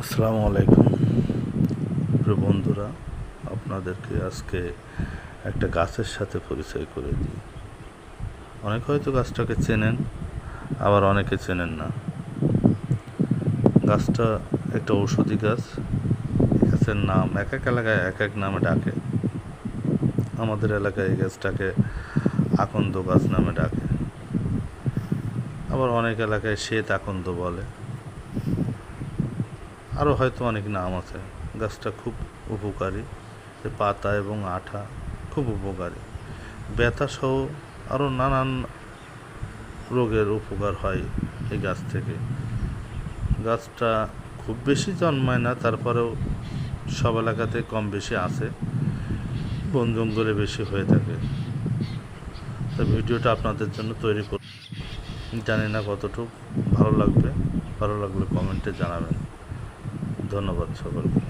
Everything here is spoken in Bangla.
আসসালামু আলাইকুম প্রিয় বন্ধুরা, আপনাদেরকে আজকে একটা গাছের সাথে পরিচয় করে দিই। অনেকে হয়তো গাছটাকে চেনেন, আবার অনেকে চেনেন না। গাছটা একটা ঔষধি গাছ। গাছের নাম এক এক এলাকায় এক এক নামে ডাকে। আমাদের এলাকায় এই গাছটাকে আকন্দ গাছ নামে ডাকে, আবার অনেক এলাকায় শ্বেত আকন্দ বলে, আরও হয়তো অনেক নাম আছে। গাছটা খুব উপকারী, পাতা এবং আঠা খুব উপকারী। ব্যথাসহ আরও নানান রোগের উপকার হয় এই গাছ থেকে। গাছটা খুব বেশি জন্মায় না, তারপরেও সব এলাকাতে কম বেশি আছে, বন জঙ্গলে বেশি হয়ে থাকে। তো ভিডিওটা আপনাদের জন্য তৈরি করি, জানি না কতটুকু ভালো লাগবে। ভালো লাগলে কমেন্টে জানাবেন। ধন্যবাদ সকলকে।